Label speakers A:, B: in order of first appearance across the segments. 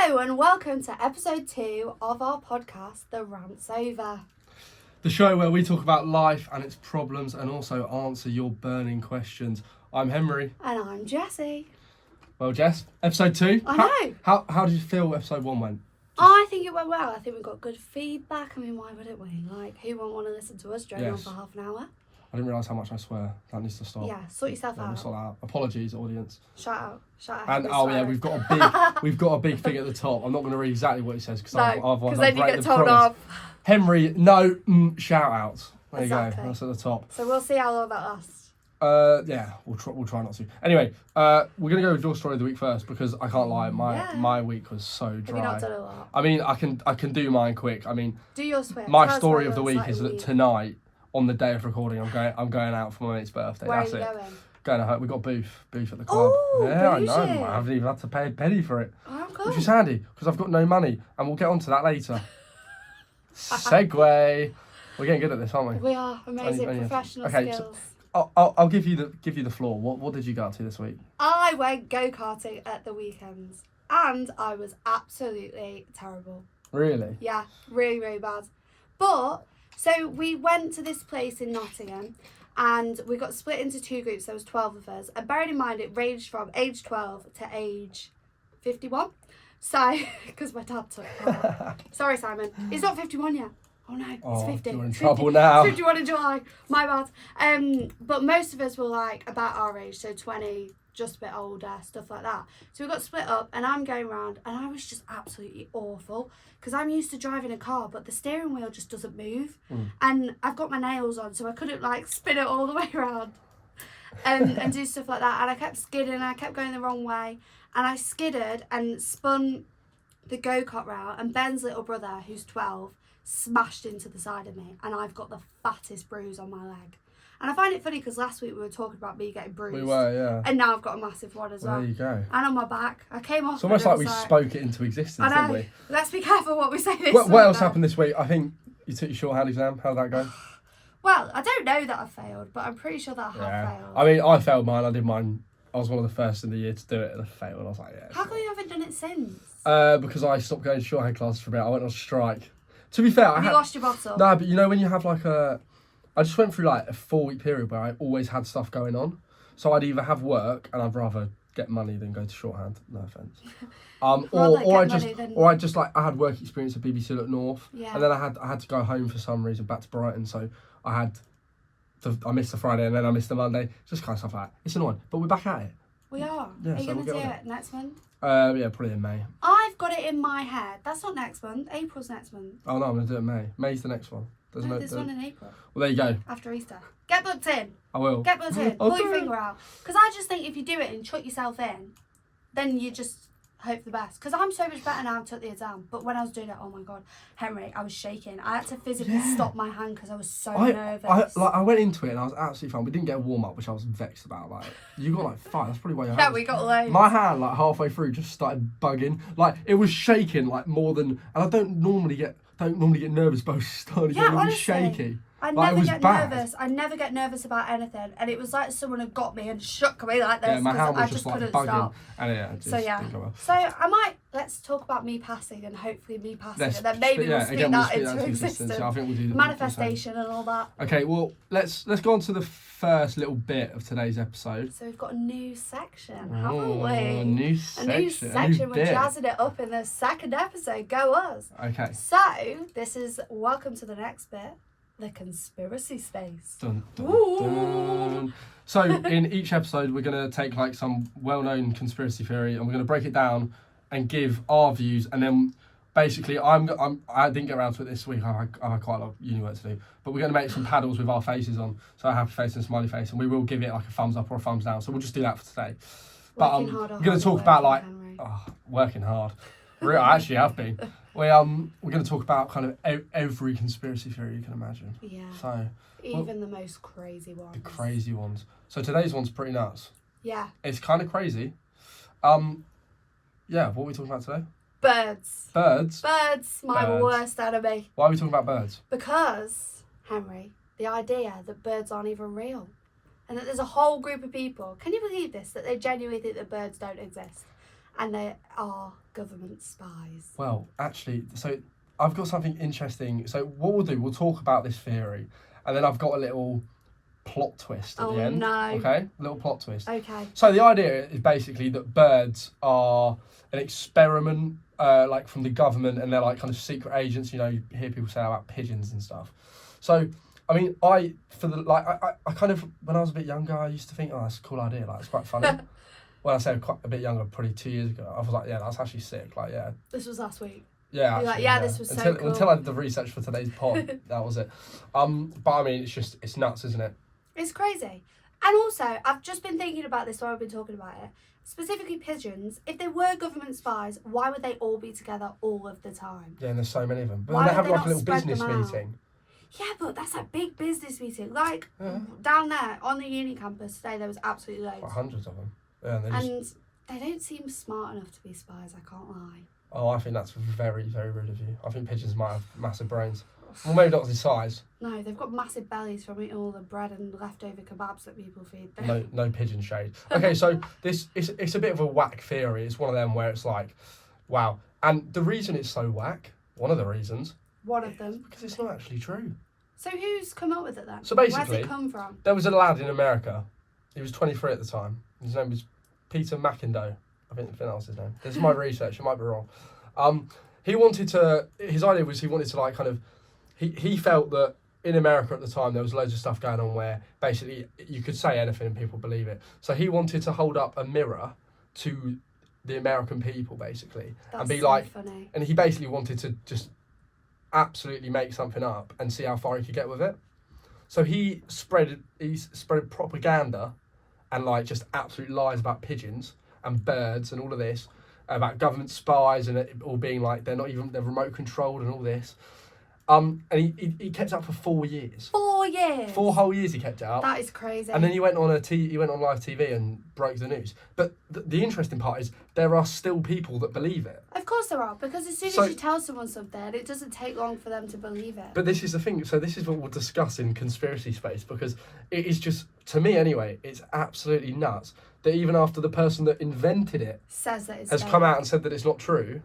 A: Hello and welcome to episode 2 of our podcast, The Rant's Over.
B: The show where we talk about life and its problems and also answer your burning questions. I'm Henry.
A: And I'm Jessie.
B: Well, Jess, episode 2.
A: I know.
B: How did you feel episode 1 went?
A: I think it went well. I think we got good feedback. I mean, why wouldn't we? Like, who won't want to listen to us drone on for half an hour?
B: I didn't realise how much I swear. That needs to stop.
A: Yeah, sort yourself out.
B: Sort that out. Apologies, audience.
A: Shout out.
B: And we've got a big thing at the top. I'm not going to read exactly what it says because
A: because then you get told off.
B: Henry, no shout outs. There you go. That's at the top.
A: So we'll see how long that lasts.
B: Yeah, we'll try not to. Anyway, we're gonna go with your story of the week first because I can't lie, my week was so dry.
A: Have you not done a lot?
B: I mean, I can do mine quick. I mean,
A: do yours quick.
B: My story of the week is that tonight, on the day of recording, I'm going out for my mate's birthday.
A: Where
B: That's
A: are you
B: it.
A: going?
B: Going out. We got booth at the club.
A: Ooh,
B: yeah,
A: bougie.
B: I know. I haven't even had to pay a penny for it,
A: Oh, cool.
B: which is handy because I've got no money, and we'll get onto that later. Segue. We're getting good at this, aren't we?
A: We are amazing professional skills.
B: So, I'll give you the floor. What did you go to this week?
A: I went go-karting at the weekends and I was absolutely terrible.
B: Really?
A: Yeah, really, really bad. But, so we went to this place in Nottingham and we got split into 2 groups. There was 12 of us. And bearing in mind, it ranged from age 12 to age 51. So, because my dad took part. Sorry, Simon. He's not 51 yet. Oh no, it's 50.
B: You're in trouble now.
A: 51 in July. My bad. But most of us were like about our age, so 20, just a bit older, stuff like that. So we got split up and I'm going around and I was just absolutely awful because I'm used to driving a car, but the steering wheel just doesn't move. And I've got my nails on, so I couldn't like spin it all the way around and do stuff like that. And I kept skidding and I kept going the wrong way. And I skidded and spun the go-kart route and Ben's little brother, who's 12, smashed into the side of me and I've got the fattest bruise on my leg. And I find it funny because last week we were talking about me getting bruised.
B: We were, yeah.
A: And now I've got a massive one as well.
B: There you go.
A: And on my back. I came off.
B: It's almost like we spoke it into existence, didn't we?
A: Let's be careful what we say this
B: What
A: week,
B: else
A: though.
B: happened this week? I think you took your shorthand exam. How did that go?
A: Well, I don't know that I failed, but I'm pretty sure that I have failed.
B: I mean, I failed mine. I did mine. I was one of the first in the year to do it and I failed. I was like, yeah.
A: How come you haven't done it since?
B: Because I stopped going to shorthand classes for a bit. I went on strike. To be fair,
A: you lost your bottle?
B: No, but you know when you have like I just went through like a 4-week period where I always had stuff going on. So I'd either have work and I'd rather get money than go to shorthand. No offence. Or I just like I had work experience at BBC Look North.
A: Yeah.
B: And then I had to go home for some reason back to Brighton. So I missed the Friday and then I missed the Monday. Just kind of stuff like that. It's annoying, but we're back at it.
A: We are.
B: Yeah,
A: are you going to do it next month?
B: Yeah, probably in May.
A: I've got it in my head. That's not next month. April's next month.
B: Oh no, I'm going to do it in May. May's the next one.
A: There's one in April.
B: Well, there you go.
A: After Easter. Get booked in.
B: I will.
A: Get booked in. Pull your finger out. Because I just think if you do it and chuck yourself in, then you just hope for the best. Because I'm so much better now. I took the exam. But when I was doing it, oh my God, Henry, I was shaking. I had to physically stop my hand because I was so nervous.
B: I went into it and I was absolutely fine. We didn't get a warm up, which I was vexed about. Like, you got like 5. That's probably why your hand.
A: Yeah, we got loads.
B: My hand, like halfway through, just started bugging. Like it was shaking, like more than. And I don't normally get nervous, but I was starting to get really shaky.
A: I
B: like,
A: never get nervous. I never get nervous about anything, and it was like someone had got me and shook me like this.
B: Yeah, my hand was
A: I
B: just
A: couldn't
B: like bugging.
A: stop.
B: And yeah, it just didn't go well.
A: So let's talk about me passing and hopefully me passing, and then maybe we'll speak that into existence.
B: Yeah, I think we'll do
A: manifestation and all that.
B: Okay, well let's go on to the first little bit of today's episode.
A: So we've got a new section, haven't we?
B: A new section.
A: We're jazzing it up in the second episode. Go us.
B: Okay.
A: So this is welcome to the next bit. The conspiracy space.
B: Dun, dun, dun. So in each episode, we're going to take like some well-known conspiracy theory and we're going to break it down and give our views. And then basically, I didn't get around to it this week. I had quite a lot of uni work to do. But we're going to make some paddles with our faces on. So a happy face and a smiley face. And we will give it like a thumbs up or a thumbs down. So we'll just do that for today. But we're going to talk about like working hard. I actually have been. We're going to talk about kind of every conspiracy theory you can imagine.
A: Yeah.
B: So
A: even the most crazy ones.
B: The crazy ones. So today's one's pretty nuts.
A: Yeah.
B: It's kind of crazy. Yeah. What are we talking about today?
A: Birds.
B: Birds.
A: My worst enemy.
B: Why are we talking about birds?
A: Because Henry, the idea that birds aren't even real, and that there's a whole group of people. Can you believe this? That they genuinely think that birds don't exist. and they are government spies.
B: Well, actually, so I've got something interesting. So what we'll do, we'll talk about this theory, and then I've got a little plot twist at the end.
A: No.
B: Okay, a little plot twist.
A: Okay.
B: So the idea is basically that birds are an experiment, like from the government, and they're like kind of secret agents. You know, you hear people say about pigeons and stuff. So, I mean, I kind of, when I was a bit younger, I used to think, oh, that's a cool idea. Like, it's quite funny. When I say quite a bit younger, probably 2 years ago, I was like, yeah, that's actually sick. Like, yeah.
A: This was last week.
B: Yeah,
A: You're like,
B: actually,
A: yeah, this was so cool.
B: Until I did the research for today's pod, that was it. But I mean, it's nuts, isn't it?
A: It's crazy. And also, I've just been thinking about this while I've been talking about it. Specifically pigeons, if they were government spies, why would they all be together all of the time?
B: Yeah, and there's so many of them. But
A: Why
B: then they
A: would
B: have
A: they
B: like
A: not
B: a little
A: spread
B: business
A: them out?
B: meeting.
A: Yeah, but that's a big business meeting. Like, down there on the uni campus today, there was absolutely loads.
B: Like hundreds of them. Yeah,
A: And they don't seem smart enough to be spies, I can't lie.
B: Oh, I think that's very, very rude of you. I think pigeons might have massive brains. Well, maybe not the size.
A: No, they've got massive bellies from eating all the bread and leftover kebabs that people feed them.
B: No pigeon shade. Okay, so it's a bit of a whack theory. It's one of them where it's like, wow. And the reason it's so whack, one of the reasons,
A: One of them.
B: because it's not actually true.
A: So who's come up with it then?
B: So basically,
A: where's it come from?
B: There was a lad in America. He was 23 at the time. His name was Peter McIndoe. I think that was his name. This is my research. It might be wrong. His idea was he wanted to like kind of, he felt that in America at the time there was loads of stuff going on where basically you could say anything and people believe it. So he wanted to hold up a mirror to the American people basically.
A: That's
B: and be
A: so
B: like,
A: funny.
B: and he basically wanted to just absolutely make something up and see how far he could get with it. So he spread propaganda and like just absolute lies about pigeons and birds and all of this, about government spies and it all being like they're remote controlled and all this. And he kept it up for 4 years.
A: 4 years.
B: 4 whole years he kept it up.
A: That is crazy.
B: And then he went on live TV and broke the news. But the interesting part is there are still people that believe it.
A: Of course there are, because as soon as you tell someone something, it doesn't take long for them to believe it.
B: But this is the thing. So this is what we'll discuss in conspiracy space, because it is just, to me anyway, it's absolutely nuts that even after the person that invented it
A: says that
B: has come out and said that it's not true,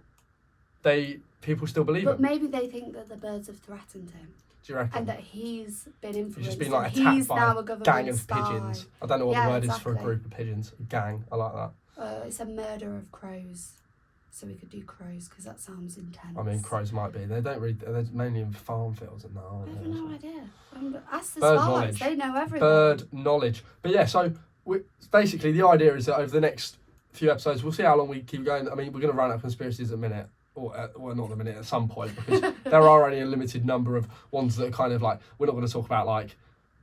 B: people still believe it.
A: But maybe they think that the birds have threatened him.
B: Do you reckon?
A: And that he's been influenced.
B: He's just been like attacked by
A: now
B: a gang of pigeons. I don't know what the word is for a
A: exactly.
B: group of pigeons. A gang. I like that.
A: It's a murder of crows. So we could do crows because that sounds intense.
B: I mean, crows might be. They don't really. They're mainly in farm fields and that, aren't
A: I
B: they?
A: have no idea. Ask the
B: Bird
A: spies.
B: knowledge.
A: They know everything.
B: Bird knowledge. But yeah, so basically the idea is that over the next few episodes, we'll see how long we keep going. I mean, we're going to run out of conspiracies in a minute. Or well, not a minute, at some point, because there are only a limited number of ones that are kind of like, we're not going to talk about like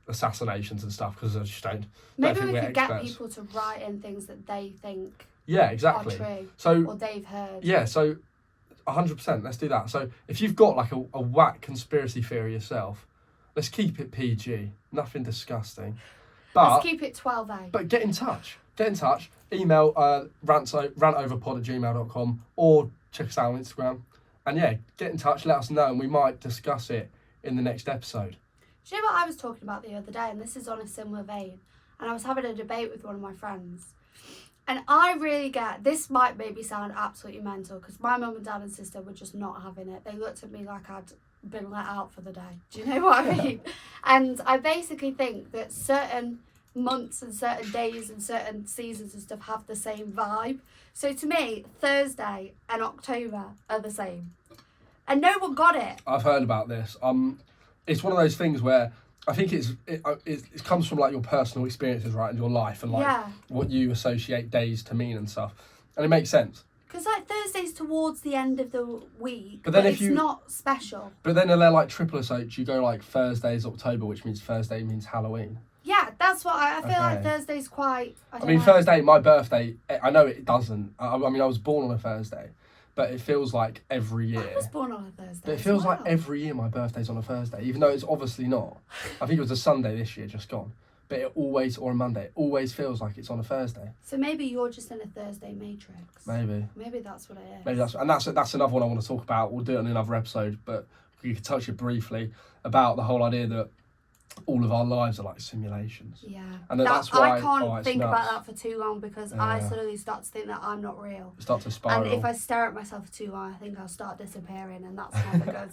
B: assassinations and stuff because I just don't.
A: Maybe
B: think
A: we
B: we're
A: could
B: experts.
A: get people to write in things that they think
B: Yeah, exactly.
A: are true
B: So
A: or they've heard.
B: yeah, so 100%. Let's do that. So if you've got like a whack conspiracy theory yourself, let's keep it PG. Nothing disgusting. But
A: Let's keep it 12A.
B: But get in touch. Email rantoverpod@gmail.com or check us out on Instagram. And yeah, get in touch, let us know, and we might discuss it in the next episode.
A: Do you know what I was talking about the other day? And this is on a similar vein. And I was having a debate with one of my friends. And I really get, this might maybe sound absolutely mental, because my mum and dad and sister were just not having it. They looked at me like I'd been let out for the day. Do you know what I mean? And I basically think that certain months and certain days and certain seasons and stuff have the same vibe. So to me, Thursday and October are the same. And no one got it.
B: I've heard about this. It's one of those things where I think it comes from like your personal experiences, right, in your life and like what you associate days to mean and stuff. And it makes sense.
A: Because like Thursday's towards the end of the week,
B: but then
A: it's not special.
B: But then they're like triple SH, you go like Thursday's October, which means Thursday means Halloween.
A: Yeah, that's what I feel like Thursday's quite... I
B: mean,
A: know.
B: Thursday, my birthday, I know it doesn't. I mean, I was born on a Thursday, but it feels like every year.
A: I was born on a Thursday.
B: But it feels like every year my birthday's on a Thursday, even though it's obviously not. I think it was a Sunday this year, just gone. But it always, or a Monday, it always feels like it's on a Thursday.
A: So maybe you're just in a Thursday matrix.
B: Maybe
A: that's what it is.
B: Maybe that's another one I want to talk about. We'll do it in another episode, but you could touch it briefly about the whole idea that all of our lives are like simulations.
A: Yeah.
B: And that's why
A: I can't
B: it's
A: think
B: nuts.
A: about that for too long because I suddenly start to think that I'm not real.
B: Start to spiral.
A: And if I stare at myself for too long, I think I'll start disappearing, and that's never good.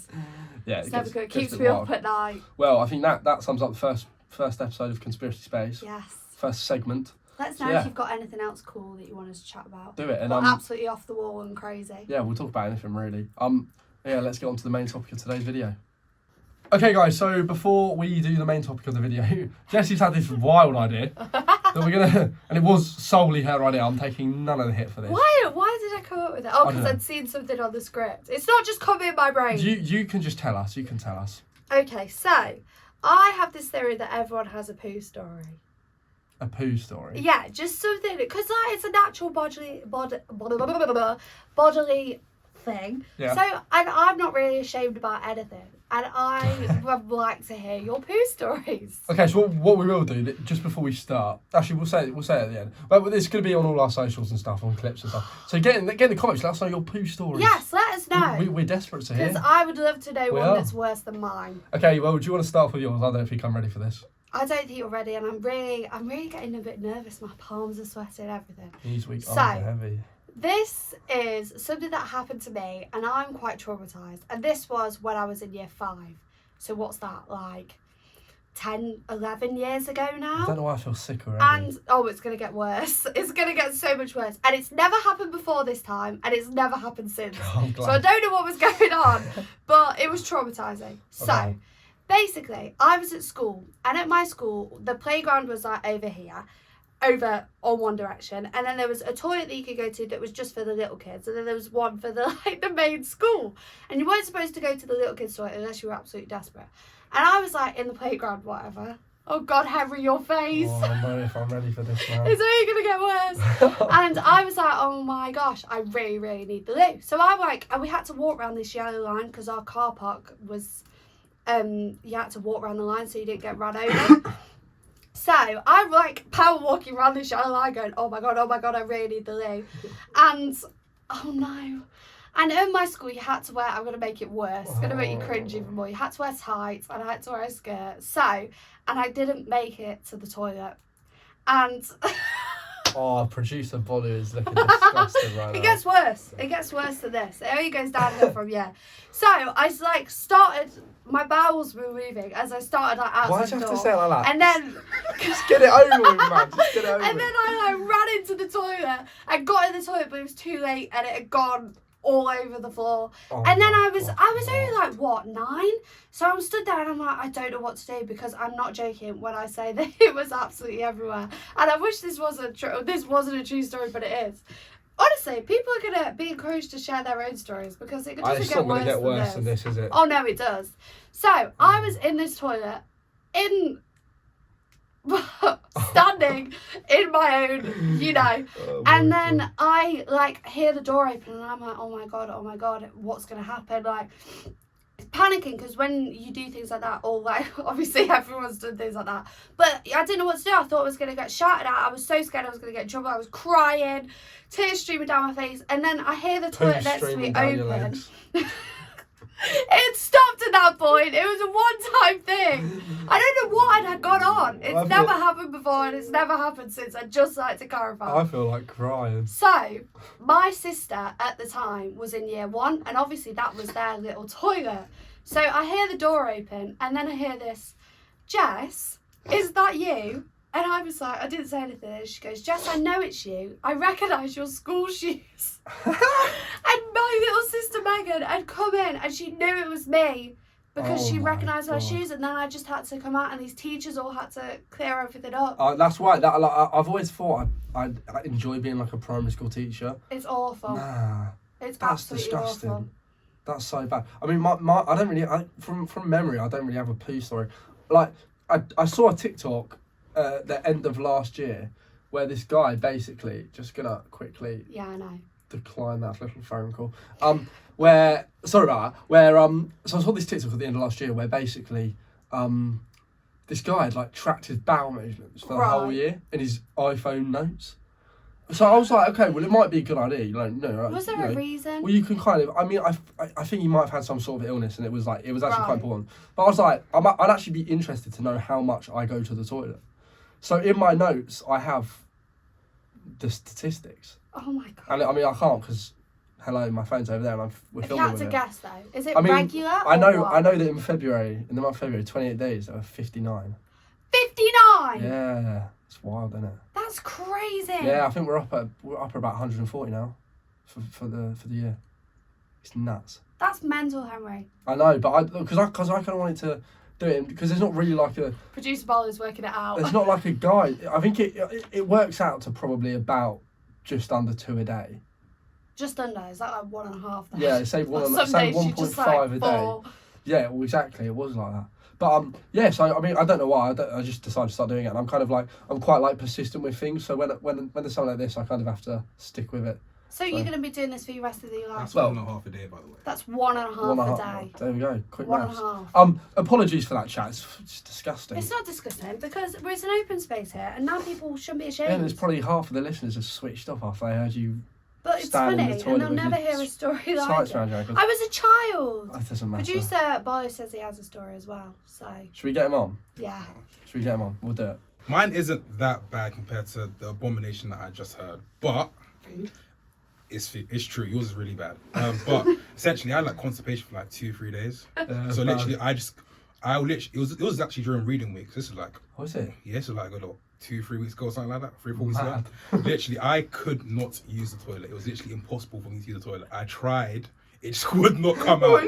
B: Yeah,
A: it's never good. It keeps me up at night.
B: Well, I think that sums up the first episode of Conspiracy Space.
A: Yes.
B: First segment.
A: Let us know if you've got anything else cool that you want us to chat about.
B: Do it. And
A: absolutely off the wall and crazy.
B: Yeah, we'll talk about anything really. Yeah, let's get on to the main topic of today's video. Okay, guys, so before we do the main topic of the video, Jessie's had this wild idea that we're gonna, and it was solely her idea. I'm taking none of the hit for this.
A: Why did I come up with it? Oh, because I'd seen something on the script. It's not just coming in my brain.
B: You can just tell us. You can tell us.
A: Okay, so I have this theory that everyone has a poo story.
B: A poo story?
A: Yeah, just something, because it's a natural bodily thing.
B: Yeah.
A: So, and I'm not really ashamed about anything. And I would like to hear your poo stories.
B: Okay, so what we will do, just before we start, actually we'll say it at the end. But this is going to be on all our socials and stuff, on clips and stuff. So get in the comments, let us know your poo stories.
A: Yes, let us know.
B: We're desperate to hear.
A: Because I would love to know one that's worse than mine.
B: Okay, well, do you want to start with yours? I don't think I'm ready for this.
A: I don't think you're ready, and I'm really getting a bit nervous. My palms are sweating, everything.
B: These weak arms are heavy.
A: This is something that happened to me, and I'm quite traumatised. And this was when I was in year 5. So what's that, like 10, 11 years ago now?
B: I don't know why I feel sick already.
A: And, it's going to get worse. It's going to get so much worse. And it's never happened before this time, and it's never happened since. So I don't know what was going on, but it was traumatising. So, basically, I was at school, and at my school, the playground was like over here. Over on one direction, and then there was a toilet that you could go to that was just for the little kids, and then there was one for the main school, and you weren't supposed to go to the little kids toilet unless you were absolutely desperate. And I was like in the playground, whatever. Oh God, Henry, your face.
B: Oh, I don't know if I'm ready for this now.
A: It's only gonna get worse. And I was like, oh my gosh, I really need the loo. So and we had to walk around this yellow line because our car park was you had to walk around the line so you didn't get run over. So I'm like power walking around this yellow line going, oh my God, I really need the loo. And, oh no. And in my school, you had to wear, I'm going to make it worse. It's going to make you cringe even more. You had to wear tights and I had to wear a skirt. So, and I didn't make it to the toilet. And...
B: producer Bolu is looking disgusted right now.
A: It gets worse. It gets worse than this. It only goes downhill from here. So I started, my bowels were moving as I started out
B: Why
A: the door.
B: do you have to say it like that?
A: And then...
B: Just get it over with, man. Just get it over with.
A: And then I ran into the toilet. I got in the toilet, but it was too late and it had gone all over the floor. And then I was only 9? So I'm stood there and I'm like, I don't know what to do, because I'm not joking when I say that it was absolutely everywhere. And I wish this wasn't a true story, but it is. Honestly, people are gonna be encouraged to share their own stories because it doesn't get worse,
B: get worse than this, is it?
A: Oh no, it does. So I was in this toilet standing in my own, and then I hear the door open and I'm like, oh my god, what's gonna happen? Like, panicking, because when you do things like that, or obviously everyone's done things like that, but I didn't know what to do. I thought I was gonna get shouted at. I was so scared I was gonna get in trouble. I was crying, tears streaming down my face, and then I hear the toilet next to me open. It stopped at that point. It was a one-time thing. I don't know what had gone on. It's never happened before, and it's never happened since. I'd just like to clarify.
B: I feel like crying.
A: So, my sister at the time was in year 1, and obviously that was their little toilet. So I hear the door open, and then I hear this, Jess, is that you? And I was like, I didn't say anything. And she goes, Jess, I know it's you. I recognise your school shoes. And my little sister Megan had come in and she knew it was me because she recognised my shoes. And then I just had to come out and these teachers all had to clear everything up.
B: That's why I've always thought I enjoy being like a primary school teacher.
A: It's awful.
B: Nah.
A: It's
B: that's
A: absolutely
B: disgusting.
A: awful.
B: That's so bad. I mean, I don't really, from memory, I don't really have a poo story. Like, I saw a TikTok the end of last year where this guy basically, just gonna quickly decline that little phone call, so I saw this TikTok at the end of last year where basically this guy had tracked his bowel movements for the whole year in his iPhone notes, So I was like, okay, well, it might be a good idea. Right?
A: Was there a reason?
B: Well, you can kind of. I mean, I think you might have had some sort of illness, and it was actually quite
A: Right.
B: important. But I was like, I'd actually be interested to know how much I go to the toilet. So in my notes, I have the statistics.
A: Oh my god.
B: And I mean, I can't because, hello, my phone's over there, and we're
A: If you
B: filming
A: had to
B: with it.
A: guess though, is it
B: I mean,
A: regular?
B: I know
A: Or what?
B: that in the month of February, 28 days, there were 59.
A: 59.
B: Yeah, it's wild, isn't it?
A: That's crazy.
B: Yeah, I think we're up at about 140 now, for the year. It's nuts.
A: That's mental, Henry.
B: I know, but because I kind of wanted to do it because there's not really like a
A: Producer Boller's working it out.
B: there's not like a guide. I think it works out to probably about just under 2 a day.
A: Just under. Is that like 1.5? Then?
B: Yeah, say
A: Some
B: say
A: days you just
B: 1.5
A: like
B: a
A: 4.
B: day. Yeah, well, exactly. It was like that. But yeah. So I mean, I don't know why. I just decided to start doing it, and I'm quite like persistent with things. So when there's something like this, I kind of have to stick with it.
A: So you're going to be doing this for the rest of your life?
C: That's
B: Well-
C: 1.5 a day, by the way.
A: That's 1.5 a day.
B: There we go. Quick
A: 1.5.
B: maths. Apologies for that chat. It's disgusting.
A: It's not disgusting because it's an open space here, and now people shouldn't be ashamed.
B: Yeah, there's probably half of the listeners have switched off after they heard you.
A: But it's
B: stand in
A: funny,
B: the
A: and
B: toilet
A: they'll
B: with
A: never
B: your
A: hear a story like
B: Sights
A: it.
B: around you.
A: I was a child.
B: That doesn't matter.
A: Producer Barlow says he has a story as well. So
B: Should we get him on?
A: yeah.
B: Should we get him on? We'll do it.
C: Mine isn't that bad compared to the abomination that I just heard, but it's true. Yours is really bad. But essentially, I had like constipation for like 2-3 days. So literally, it was actually during reading week. This is like,
B: What is it?
C: yeah, this is like a little 2-3 weeks ago or something like that. 3-4 weeks ago.
B: Mad.
C: Literally, I could not use the toilet. It was literally impossible for me to use the toilet. I tried. It just would not come out.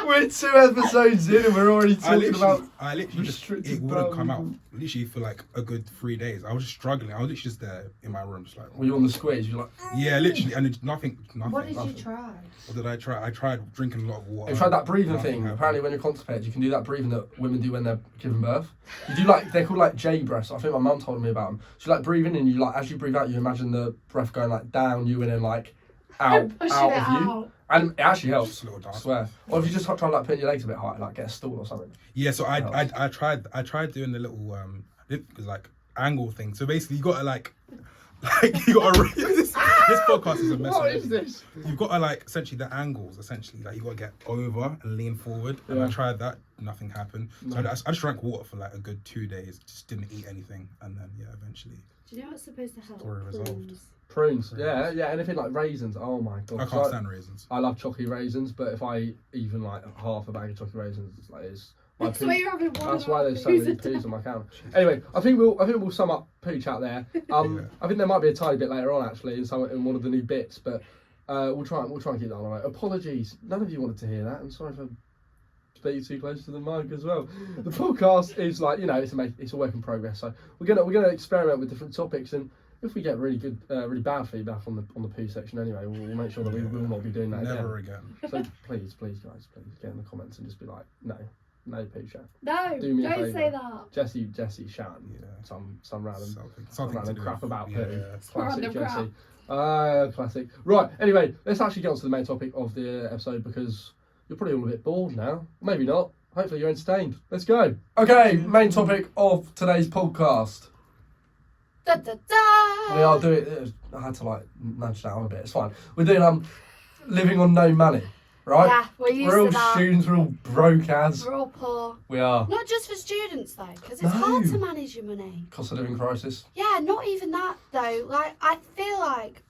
B: We're 2 episodes in and we're already talking about.
C: I literally just,
B: restricted
C: it wouldn't come out.
B: bowel.
C: Literally for like a good 3 days. I was just struggling. I was literally just there in my room, just like,
B: Were you on the squeeze? You're like,
C: yeah, literally, and it's nothing.
A: What did you
C: Nothing.
A: try?
C: What did I try? I tried drinking a lot of water.
B: you tried that breathing
C: Nothing
B: thing.
C: happened.
B: Apparently, when you're constipated, you can do that breathing that women do when they're giving birth. You do like, they're called like J breaths. I think my mum told me about them. So like breathing in, you like, as you breathe out, you imagine the breath going like down you and then like out
A: Pushing
B: out
A: it
B: of you.
A: out.
B: And it actually helps.
C: Just a little
B: I
C: dance.
B: swear. Or if you just try like putting your legs a bit higher, like get a stool or something.
C: Yeah, so I
B: Helps.
C: tried doing the little like angle thing. So basically, you gotta like you gotta this podcast is a mess.
B: What is this?
C: You've got to like essentially the angles. Essentially, like you got to get over and lean forward. And
B: Yeah.
C: I tried that, nothing happened. So
B: No.
C: I just drank water for like a good 2 days. Just didn't eat anything, and then yeah, eventually
A: Do you know what's supposed to help?
C: Story resolved.
A: Prunes.
B: Prunes. Yeah, yeah. Anything like raisins. Oh my god.
C: I can't stand raisins.
B: I love chalky raisins, but if I eat even like half a bag of chalky raisins, it's like it's. my
A: That's
B: poo-
A: why you're having one.
B: That's why there's so many poos on my counter. Anyway, I think we'll sum up poo chat there.
C: Yeah.
B: I think there might be a tiny bit later on actually in one of the new bits, but we'll try and keep that on the way. Apologies, none of you wanted to hear that. I'm sorry for speaking too close to the mic as well. The podcast is like it's a work in progress, so we're gonna experiment with different topics, and if we get really good, really bad feedback on the poo section anyway, we'll make sure that we will not be doing that
C: Never
B: again.
C: again.
B: So please guys, please get in the comments and just be like, no poo chat.
A: No,
B: Do me a
A: don't
B: favour.
A: say that.
B: Jesse shouting
C: Yeah.
B: some random
C: Something to
B: random
C: do
B: crap
C: with-
B: about
C: yeah.
B: poo. Classic
A: Random crap.
B: Jesse. Classic. Right, anyway, let's actually get on to the main topic of the episode because you're probably all a bit bored now. Maybe not. Hopefully you're entertained. Let's go. Okay, main topic of today's podcast.
A: Da, da, da.
B: We are doing. I had to like nudge that on a bit. It's fine. We're doing living on no money, right?
A: Yeah, we're used
B: We're all
A: to that.
B: students. We're all broke as.
A: We're all poor.
B: We are.
A: Not just for students though, because it's
B: No.
A: hard to manage your money.
B: Cost of living crisis.
A: Yeah, not even that though. Like I feel like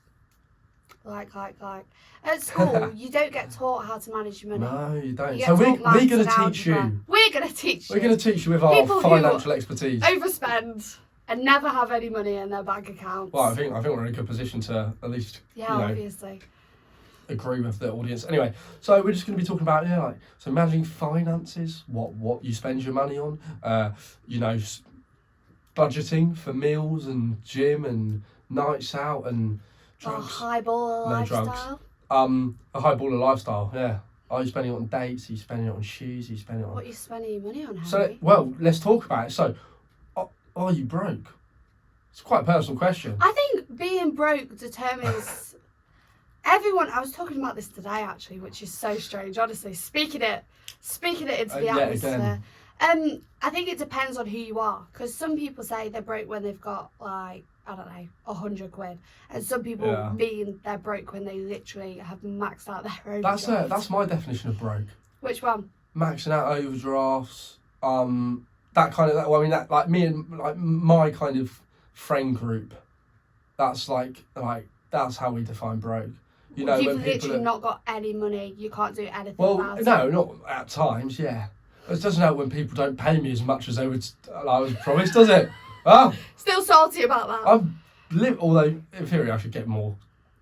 A: at school you don't get taught how to manage your money.
B: No, you don't.
A: You
B: So
A: get
B: we're
A: taught maths
B: going to
A: and
B: teach
A: algebra.
B: you.
A: We're gonna teach you.
B: We're going to teach you with our
A: People who
B: financial expertise.
A: overspend and never have any money in their bank accounts.
B: Well, I think we're in a good position to at least
A: yeah, obviously.
B: agree with the audience. Anyway, so we're just going to be talking about so managing finances, what you spend your money on, budgeting for meals and gym and nights out and drugs.
A: Highball
B: No
A: lifestyle.
B: drugs. A high baller lifestyle. Yeah. Are you spending it on dates? Are you spending it on shoes? Are you spending it on?
A: What are you spending your money on, Henry?
B: So well, let's talk about it. So, are you broke? It's quite a personal question.
A: I think being broke determines everyone. I was talking about this today actually, which is so strange. Honestly, speaking it into the
B: Yeah,
A: atmosphere.
B: again.
A: I think it depends on who you are, because some people say they're broke when they've got like I don't know, 100 quid. And some people
B: Yeah.
A: mean they're broke when they literally have maxed out their overdraft.
B: That's my definition of broke.
A: Which one?
B: Maxing out overdrafts, that kind of, well, I mean, that, like me and like my kind of friend group, that's like that's how we define broke. You know,
A: You've
B: when people
A: literally not got any money, you can't do anything
B: well,
A: about it.
B: no, not at times, yeah. It doesn't help when people don't pay me as much as they would, I was promised, does it? Oh,
A: Still salty about that.
B: although in theory I should get more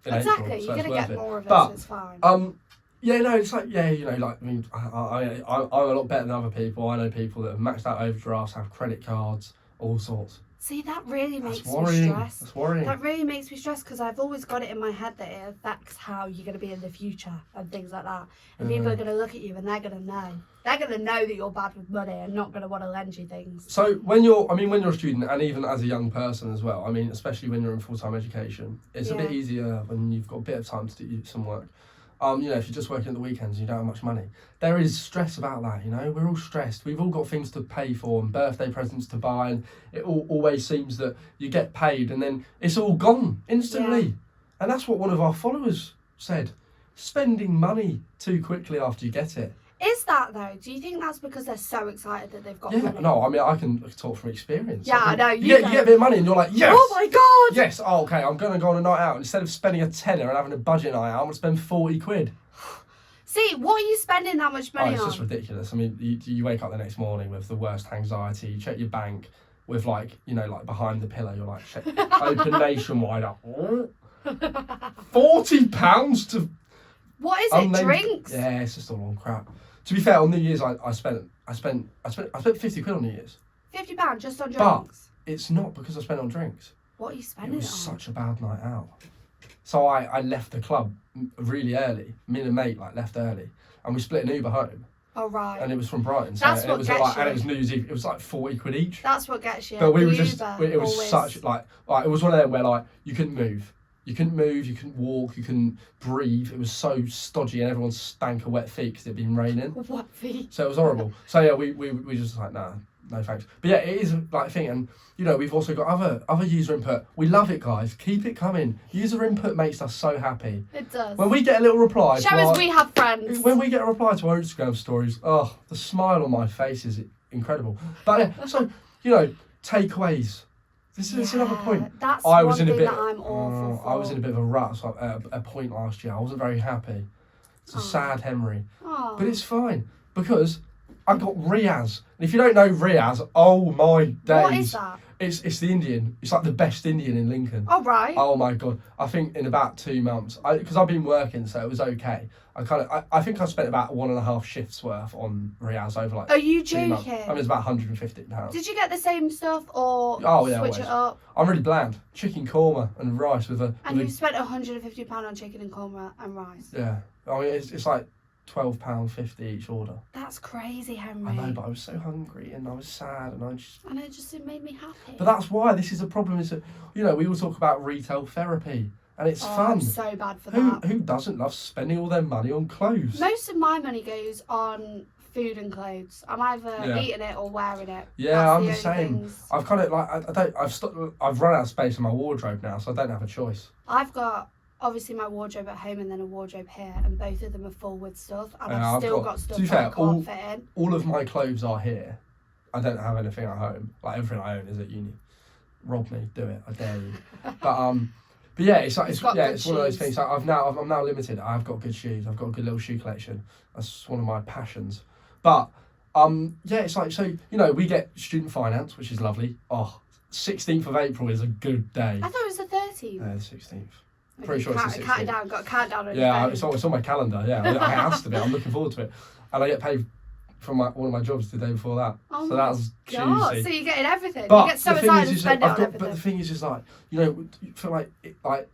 B: in
A: Exactly,
B: April, so
A: you're
B: it's
A: going to
B: worth
A: get
B: it.
A: more of it,
B: But,
A: so it's fine.
B: yeah, no, it's like, yeah, you know, like, I mean, I'm a lot better than other people. I know people that have maxed out overdrafts, have credit cards, all sorts.
A: See, that really
B: That's
A: makes me
B: worrying.
A: stressed.
B: That's worrying.
A: That really makes me stressed because I've always got it in my head that it affects how you're going to be in the future and things like that. And people are going to look at you and they're going to know. They're going to know that you're bad with money and not going to want to lend you things.
B: So when you're a student and even as a young person as well, I mean, especially when you're in full-time education, it's a bit easier when you've got a bit of time to do some work. You know, if you're just working at the weekends and you don't have much money, there is stress about that, you know. We're all stressed. We've all got things to pay for and birthday presents to buy, and it always seems that you get paid and then it's all gone instantly.
A: Yeah.
B: And that's what one of our followers said. Spending money too quickly after you get it.
A: Is that though? Do you think that's because they're so excited that they've got
B: Yeah,
A: money?
B: no, I mean, I can talk from experience.
A: Yeah, I know.
B: You get a bit of money and you're like, yes!
A: Oh my God!
B: Yes, oh, okay, I'm going to go on a night out. Instead of spending a tenner and having a budget night out, I'm going to spend 40 quid.
A: See, what are you spending that much money
B: It's
A: on?
B: just ridiculous. I mean, you wake up the next morning with the worst anxiety. You check your bank with, like, you know, like behind the pillow. You're like, check, open Nationwide up. £40 to...
A: What is it? Drinks?
B: Yeah, it's just all on crap. To be fair, on New Year's, I spent 50 quid on New Year's.
A: £50 just on
B: But
A: drinks?
B: it's not because I spent on drinks.
A: What are you
B: It
A: spending
B: was
A: it on?
B: such a bad night out. So I left the club really early. Me and a mate left early, and we split an Uber home.
A: Oh, right.
B: And it was from Brighton. So
A: That's
B: it
A: what
B: was
A: gets
B: like,
A: you.
B: and it was New Year's Eve. It was like 40 quid each.
A: That's what gets you.
B: But we
A: The
B: were just.
A: Uber
B: It was
A: always-
B: such like it was one of them where like you couldn't move. You couldn't move. You couldn't walk. You couldn't breathe. It was so stodgy, and everyone stank of wet feet because it'd been raining.
A: What feet?
B: So it was horrible. So yeah, we just like nah, no thanks. But yeah, it is like a thing, and you know we've also got other user input. We love it, guys. Keep it coming. User input makes us so happy.
A: It does.
B: When we get a little reply,
A: Show us we have friends.
B: when we get a reply to our Instagram stories, oh, the smile on my face is incredible. But yeah, so you know, takeaways. This is another point.
A: That's
B: I
A: one
B: was in a
A: thing
B: bit.
A: that I'm awful for.
B: I was in a bit of a rut so at a point last year. I wasn't very happy. It's a sad memory,
A: Oh.
B: but it's fine because I got Riaz. And if you don't know Riaz, oh my days!
A: What is that?
B: It's the Indian. It's like the best Indian in Lincoln.
A: Oh, right.
B: Oh my god! I think in about 2 months, because I've been working, so it was okay. I think I spent about 1.5 shifts worth on Riaz over like.
A: Are you
B: 2 months.
A: joking?
B: I mean, it's about £150.
A: Did you get the same stuff or
B: Oh, yeah,
A: switch
B: always.
A: it up?
B: I'm really bland. Chicken korma and rice with a.
A: And
B: with
A: you spent £150 on chicken and korma and rice.
B: yeah, I mean it's like £12.50 each order.
A: That's crazy, Henry.
B: I know, but I was so hungry and I was sad and I just.
A: And it made me happy.
B: But that's why this is a problem. Is that you know we all talk about retail therapy and it's fun.
A: I'm so bad for
B: Who
A: that.
B: who doesn't love spending all their money on clothes?
A: Most of my money goes on food and clothes. I'm either
B: Yeah.
A: eating it or wearing it.
B: Yeah,
A: That's
B: I'm the
A: only
B: same.
A: things.
B: I've kind of like I don't. I've run out of space in my wardrobe now, so I don't have a choice.
A: I've got obviously my wardrobe at home and then a wardrobe here, and both of them are full with stuff, and
B: Yeah,
A: I've
B: I've
A: still
B: got-
A: got stuff
B: to be
A: that I
B: fair,
A: can't fit in.
B: All of my clothes are here. I don't have anything at home. Like everything I own is at uni. Rob me, do it. I dare you. But yeah, it's like
A: He's got good
B: it's one of those
A: shoes.
B: things. Like I'm now limited. I've got good shoes. I've got a good little shoe collection. That's one of my passions. But yeah, it's like so you know we get student finance, which is lovely. Oh, 16th of April is a good day.
A: I thought it was the 13th.
B: The 16th. Pretty sure it's the 16th.
A: Count it down. Got a countdown on
B: Yeah,
A: your
B: it's
A: phone.
B: on my calendar. Yeah, it has to be. I'm looking forward to it, and I get paid from one of my jobs the day before that.
A: Oh
B: So that's
A: God,
B: Tuesday.
A: so you're getting everything.
B: But
A: you get so
B: the thing
A: excited and
B: is
A: spend it
B: that
A: on everything.
B: but the thing is like you know you feel like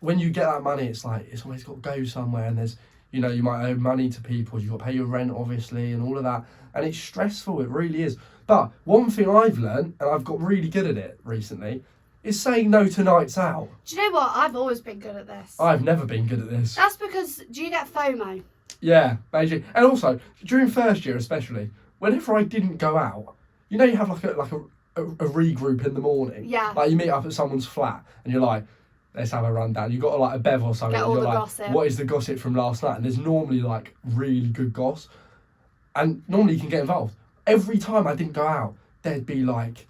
B: when you get that money, it's like it's always got to go somewhere, and there's you know you might owe money to people, you got to pay your rent obviously, and all of that, and it's stressful. It really is. But one thing I've learned, and I've got really good at it recently, is saying no to nights out.
A: Do you know what? I've always been good at this.
B: I've never been good at this.
A: That's because, do you get FOMO?
B: Yeah, basically. And also, during first year especially, whenever I didn't go out, you know you have like a regroup in the morning.
A: Yeah.
B: Like you meet up at someone's flat and you're like, let's have a rundown. You got like a bev or something.
A: Get
B: and
A: all
B: you're
A: the
B: like,
A: gossip.
B: what is the gossip from last night? And there's normally like really good goss, and normally you can get involved. Every time I didn't go out, there'd be like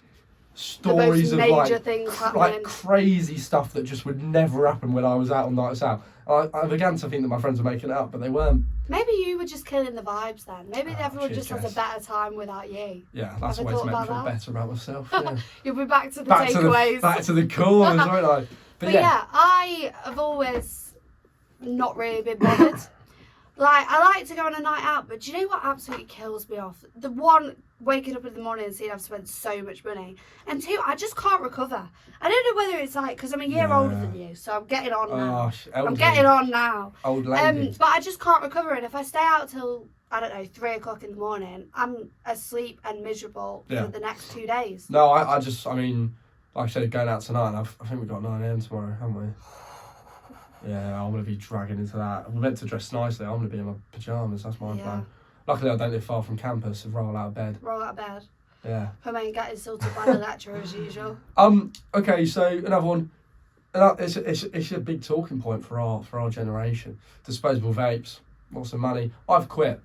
B: stories
A: the
B: of
A: most major
B: like
A: things happening.
B: like crazy stuff that just would never happen when I was out on nights out. I began to think that my friends were making it up, but they weren't.
A: Maybe you were just killing the vibes then. Maybe everyone
B: cheers,
A: just has
B: Jess.
A: a better time without you.
B: Yeah, that's a
A: Have
B: way
A: I
B: to make me
A: thought
B: feel
A: about that?
B: better about myself. Yeah.
A: You'll be back to the
B: back
A: takeaways.
B: to the corners, won't I?
A: But yeah, I have always not really been bothered. Like, I like to go on a night out, but do you know what absolutely kills me off? The one, waking up in the morning and seeing I've spent so much money. And two, I just can't recover. I don't know whether it's like, because I'm a year older than you, so I'm getting on now. I'm getting on now.
B: Old lady.
A: But I just can't recover. And if I stay out till, I don't know, 3 o'clock in the morning, I'm asleep and miserable for the next 2 days.
B: No, I mean, like I said, going out tonight, I think we've got 9 a.m. tomorrow, haven't we? Yeah, I'm going to be dragging into that. We're meant to dress nicely. I'm going to be in my pyjamas. That's my plan. Luckily, I don't live far from campus, so roll out of bed.
A: Roll out of bed.
B: Yeah.
A: Come in, get insulted by the lecturer as usual.
B: Okay, so another one. It's a big talking point for our generation. Disposable vapes. Lots of money. I've quit.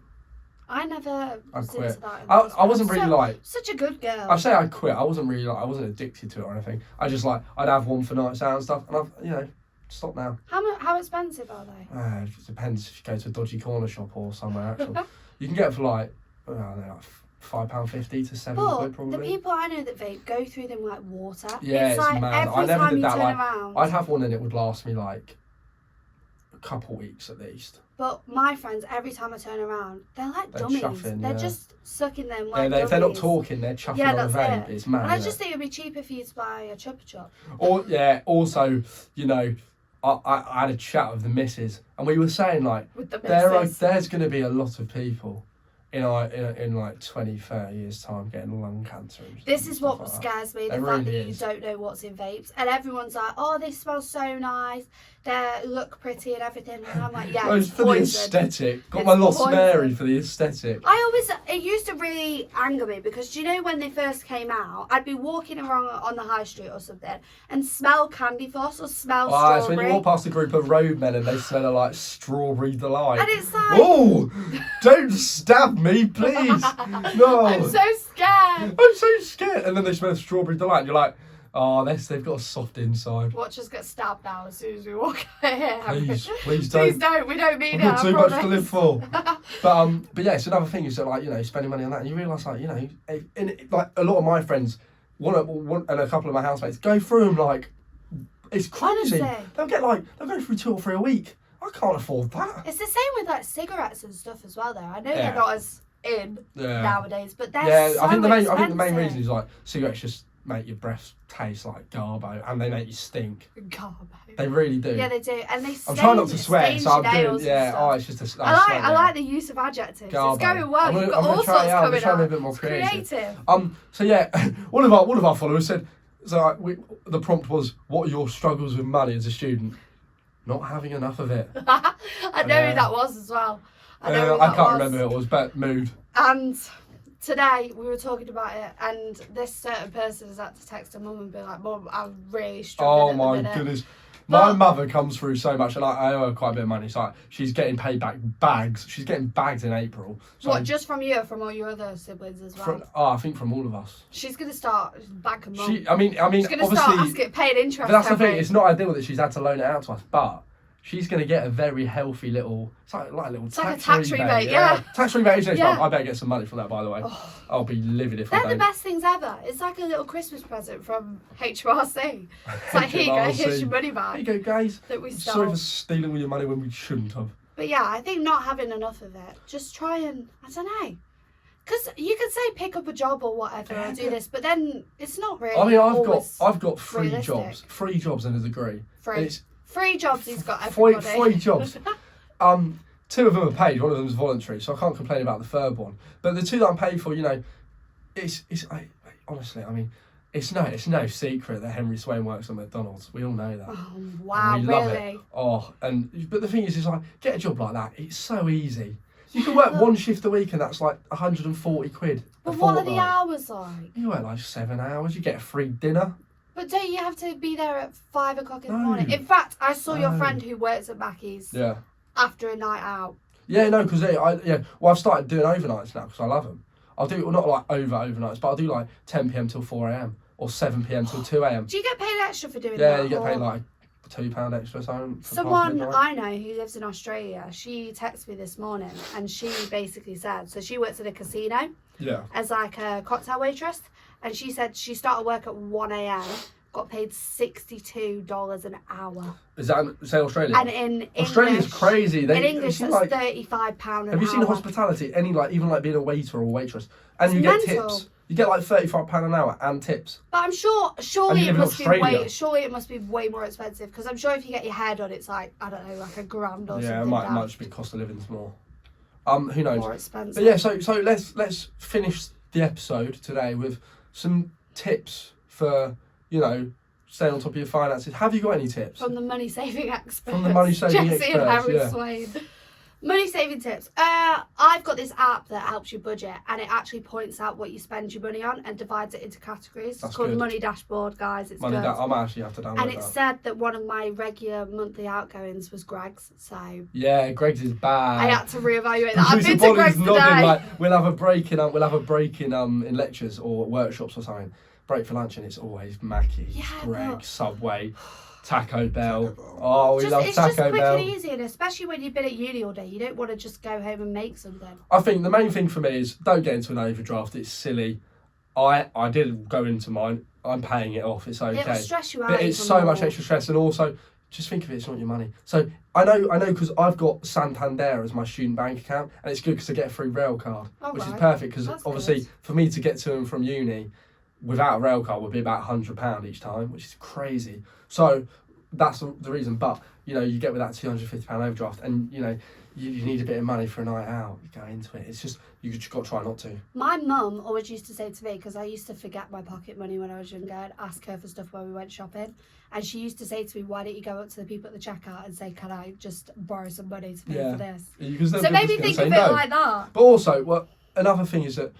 A: I never was
B: quit.
A: into that.
B: I wasn't really like...
A: Such a good girl.
B: I say I quit. I wasn't really like... I wasn't addicted to it or anything. I just like... I'd have one for nights out and stuff. And I've, stop now.
A: How expensive are they?
B: It depends if you go to a dodgy corner shop or somewhere, actually. You can get it for like, I don't know, like £5.50 to £7 probably.
A: The people I know that vape go through them like water.
B: Yeah, it's
A: like
B: mad.
A: every
B: I never
A: time
B: did
A: you
B: that.
A: turn
B: Like,
A: around.
B: I'd have one and it would last me like a couple weeks at least.
A: But my friends, every time I turn around, they're like dummies.
B: Chuffing,
A: they're just sucking them like
B: if they're not
A: dummies.
B: talking, they're chuffing on a vape. It's mad.
A: And I just think it'd be cheaper for you to buy a Chupa Chup.
B: Or also, I had a chat with the missus, and we were saying like there's going to be a lot of people in like 20, 30 years time getting lung cancer.
A: This is what
B: like
A: scares me, the
B: it
A: fact
B: really
A: that
B: is.
A: you don't know what's in vapes. And everyone's like, oh, they smell so nice, they look pretty and everything. And I'm like, yeah,
B: it's for
A: poison.
B: the aesthetic. Got
A: It's
B: my Lost
A: poison.
B: Mary for the aesthetic.
A: It used to really anger me because do you know when they first came out, I'd be walking around on the high street or something and smell candy floss or smell strawberry.
B: It's when you walk past a group of roadmen and they smell like strawberry delight.
A: And it's like,
B: oh, don't stab me, please. No.
A: I'm so scared.
B: I'm so scared. And then they smell strawberry delight and you're like, oh, they've got a soft inside.
A: Watch us get stabbed now as soon as we walk out here.
B: Please don't.
A: Please don't. We don't mean
B: I've
A: it.
B: got too much to live for. But yeah, it's another thing is that like spending money on that, and you realise like like a lot of my friends, one and a couple of my housemates go through them like it's crazy.
A: Honestly.
B: They'll go through 2 or 3 a week. I can't afford that.
A: It's the same with like cigarettes and stuff as well. Though I know they're not as in nowadays, but they're so
B: I think the main
A: expensive.
B: reason is like cigarettes just make your breath taste like garbo and they make you stink.
A: Garbo.
B: They really do.
A: Yeah, they do, and they.
B: I'm trying not to swear, so I'm doing.
A: nails and
B: Yeah,
A: stuff.
B: it's just a.
A: I like the use of adjectives.
B: Garbo.
A: It's going well. You've got
B: I'm
A: all
B: gonna
A: sorts
B: I'm
A: coming
B: trying to be a
A: up.
B: bit more
A: It's
B: creative.
A: creative.
B: So yeah, one of our followers said. So the prompt was, "What are your struggles with money as a student?" Not having enough of it.
A: I know who that was as well. I know who that
B: I can't
A: was.
B: remember who it was, but mood.
A: And today we were talking about it, and this certain person has had to text her mum and be like, "Mum, I'm really struggling."
B: Oh
A: at the
B: my
A: minute."
B: goodness. My mother comes through so much, and I owe her quite a bit of money. So she's getting paid back bags. She's getting bags in April. So
A: What, just from you or from all your other siblings as well?
B: I think from all of us.
A: She's going to start banking mum.
B: I mean,
A: She's going to
B: obviously,
A: start asking, paying interest.
B: but that's the
A: every-
B: thing. It's not ideal that she's had to loan it out to us, but she's going to get a very healthy little. It's like a little
A: like a tax rebate, yeah.
B: Tax rebate is next
A: Yeah.
B: month. I better get some money from that, by the way. I'll be livid if I
A: They're
B: don't.
A: the best things ever. It's like a little Christmas present from HMRC. It's like, here you go, here's your money back.
B: There you go, guys.
A: That we stole.
B: Sorry for stealing all your money when we shouldn't have.
A: But yeah, I think not having enough of it. Just try and, I don't know. Because you could say pick up a job or whatever or do this, but then it's not really.
B: I mean,
A: always
B: I've got 3
A: realistic.
B: 3 jobs and a degree.
A: Free.
B: And it's
A: 3 jobs he's got everybody.
B: 3 jobs. 2 of them are paid. One of them is voluntary, so I can't complain about the third one. But the 2 that I'm paid for, honestly, I mean, it's no secret that Henry Swain works at McDonald's. We all know that.
A: Oh, wow,
B: And we love
A: really?
B: it. But the thing is like, get a job like that. It's so easy. You can work one shift a week and that's like 140 quid.
A: But what are the hours like?
B: You work like 7 hours, you get a free dinner.
A: But don't you have to be there at 5 o'clock in the
B: No.
A: morning? In fact, I saw your
B: No.
A: friend who works at Mackey's
B: Yeah.
A: after a night out.
B: Yeah, no, because well, I've started doing overnights now because I love them. I'll do, well, not like overnights, but I'll do like 10 p.m. till 4 a.m. or 7 p.m. till 2 a.m.
A: Do you get paid extra for doing that?
B: Yeah, you get
A: or-
B: paid like £2 extra or something. for
A: Someone
B: past midnight.
A: I know who lives in Australia, she texted me this morning and she basically said, so she works at a casino
B: Yeah.
A: as like a cocktail waitress, and she said she started work at 1 a.m, got paid $62 an hour.
B: Is that say Australia?
A: And in
B: Australia's
A: English,
B: crazy.
A: in English, that's
B: like,
A: £35 an hour.
B: have you seen hospitality? Any like even like being a waiter or waitress, and
A: It's
B: you get
A: mental.
B: tips. You get like £35 an hour and tips.
A: But I'm sure,
B: And
A: surely
B: you
A: it
B: live in
A: must be
B: Australia.
A: surely it must be way more expensive, because I'm sure if you get your hair done, it's like, I don't know, like $1,000 or
B: Yeah, it
A: something.
B: might
A: down.
B: just be cost of living's more. Who knows?
A: More expensive.
B: But yeah, so let's finish the episode today with some tips for staying on top of your finances. Have you got any tips?
A: From the money saving experts.
B: From the money saving
A: Jessie and
B: experts,
A: Harry
B: yeah.
A: Swain. Money saving tips. I've got this app that helps you budget, and it actually points out what you spend your money on and divides it into categories.
B: That's
A: it's called
B: good.
A: Money Dashboard, guys. It's
B: Money
A: good.
B: I might actually have to download
A: And it
B: that.
A: said that one of my regular monthly outgoings was Greg's, so
B: Yeah, Greg's is bad.
A: I had to reevaluate that. I've
B: Producer
A: been to
B: Polly's
A: Greg's
B: nodding
A: today.
B: like we'll have a break in lectures or workshops or something. Break for lunch and it's always Mackey's,
A: Yeah,
B: Greg,
A: but-
B: Subway, Taco Bell.
C: Taco Bell.
B: Oh, we love
A: It's just
B: Taco
A: quick
B: Bell.
A: and easy, and especially when you've been at uni all day, you don't want to just go home and make something.
B: I think the main thing for me is don't get into an overdraft. It's silly. I did go into mine. I'm paying it off. It's okay.
A: It will stress you out.
B: But it's
A: even
B: so
A: more.
B: much extra stress, and also just think of it, it's not your money. So I know because I've got Santander as my student bank account, and it's good because I get a free rail card,
A: Oh,
B: which is
A: right.
B: perfect because
A: That's
B: obviously
A: good.
B: for me to get to and from uni without a rail card would be about £100 each time, which is crazy. So that's the reason. But you get with that £250 overdraft, and you need a bit of money for a night out. You go into it. It's just you just got to try not to.
A: My mum always used to say to me, because I used to forget my pocket money when I was younger, and ask her for stuff when we went shopping. And she used to say to me, why don't you go up to the people at the checkout and say, can I just borrow some money to pay for this?
B: Because
A: So maybe think of it like that.
B: But also, another thing is that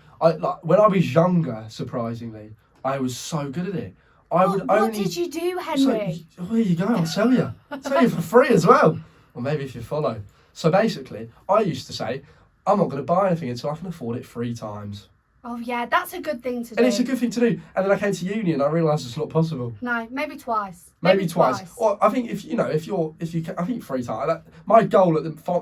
B: when I was younger, surprisingly, I was so good at it.
A: What did you do, Henry?
B: So, there you go. I'll tell you. I'll tell you for free as well. Or maybe if you follow. So basically, I used to say, I'm not going to buy anything until I can afford it 3 times.
A: Oh yeah, that's a good thing to do.
B: And it's a good thing to do. And then I came to uni and I realised it's not possible.
A: No, maybe twice.
B: Maybe twice. Or I think if you can, I think 3 times. My goal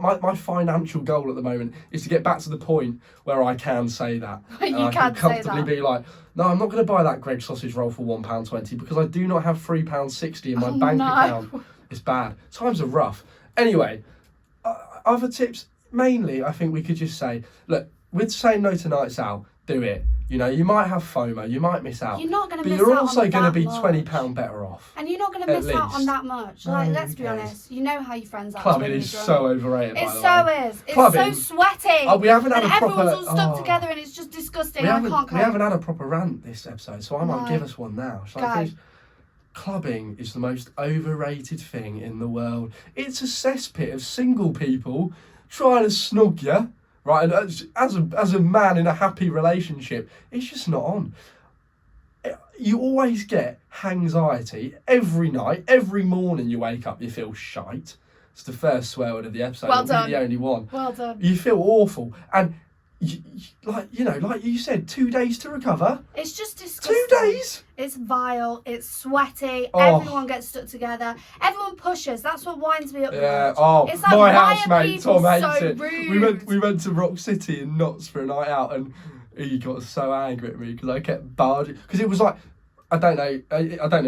B: my financial goal at the moment is to get back to the point where I can say that.
A: You
B: And I
A: can
B: can
A: say
B: comfortably
A: that.
B: be like, no, I'm not going to buy that Gregg sausage roll for £1.20 because I do not have £3.60 in my
A: Oh,
B: bank
A: no.
B: account. It's bad. Times are rough. Anyway, other tips. Mainly, I think we could just say, look, with saying no to nights out, do it. You might have FOMO, you might miss out.
A: You're not going to
B: But
A: miss
B: you're
A: out
B: also
A: on
B: going to
A: that
B: be
A: much.
B: £20 better off.
A: And you're not going to
B: At
A: miss out on
B: least.
A: that much.
B: No,
A: Like,
B: who
A: let's be
B: cares?
A: honest. You know how your friends act.
B: Clubbing
A: when
B: is
A: you're
B: so
A: drunk.
B: overrated, by
A: It
B: the way.
A: so is. It's
B: Clubbing.
A: so sweaty.
B: Oh, we haven't had
A: and
B: a proper...
A: everyone's all stuck
B: oh.
A: together and it's just disgusting.
B: We
A: I
B: haven't,
A: can't
B: we
A: cope.
B: haven't had a proper rant this episode, so I might
A: No.
B: give us one now. Shall I
A: Go.
B: finish? Clubbing is the most overrated thing in the world. It's a cesspit of single people trying to snog you, right? And as a man in a happy relationship, it's just not on. You always get anxiety every night, every morning you wake up, you feel shite. It's the first swear word of the episode.
A: Well
B: It'll be
A: done.
B: the only one.
A: Well done.
B: You feel awful, and like you said, 2 days to recover.
A: It's just disgusting.
B: 2 days.
A: It's vile. It's sweaty.
B: Oh.
A: Everyone gets stuck together. Everyone pushes. That's what winds me up. the
B: Yeah.
A: most.
B: Oh,
A: It's like,
B: my
A: why are
B: housemate
A: people
B: Tom hates
A: so
B: it.
A: rude?
B: We went to Rock City in Notts for a night out, and he got so angry at me because I kept barging. Because it was like, I don't know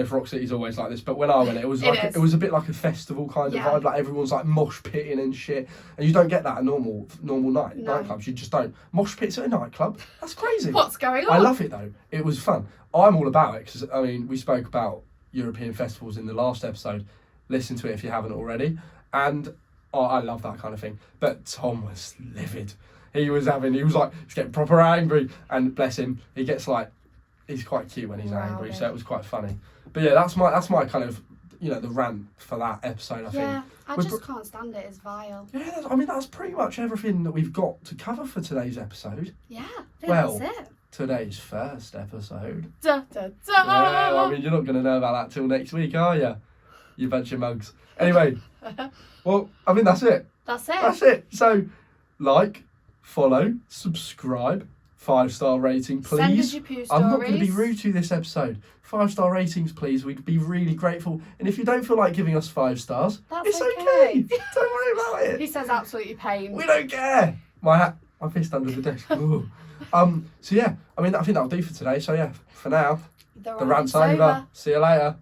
B: if Rock City's always like this, but when I went, it was
A: It
B: like
A: is.
B: it was a bit like a festival kind of
A: Yeah.
B: vibe. Like everyone's like mosh pitting and shit, and you don't get that at normal
A: No.
B: nightclubs. You just don't mosh pits at a nightclub. That's crazy.
A: What's going on?
B: I love it though. It was fun. I'm all about it because we spoke about European festivals in the last episode. Listen to it if you haven't already. And I love that kind of thing. But Tom was livid. He was he's getting proper angry, and bless him, he's quite cute when he's angry, so it was quite funny. But yeah, that's my kind of the rant for that episode. I
A: Yeah,
B: think.
A: I
B: We're
A: just can't stand it. It's vile.
B: Yeah, I mean that's pretty much everything that we've got to cover for today's episode.
A: Yeah, I think
B: Well,
A: that's it.
B: Today's first episode.
A: Da, da, da.
B: Yeah, I mean you're not going to know about that till next week, are you? You bunch of mugs. Anyway, well, I mean that's it.
A: That's it.
B: That's it. So, like, follow, subscribe, 5-star rating, please.
A: Send us your poo stories.
B: I'm not going to be rude to you this episode. 5-star ratings, please. We'd be really grateful. And if you don't feel like giving us 5 stars,
A: That's
B: it's
A: okay.
B: okay. Don't worry about it.
A: He says absolutely pain.
B: We don't care. My fist under the desk. Ooh. So yeah, I mean, I think that'll do for today. So yeah, for now, the rant's over. See you later.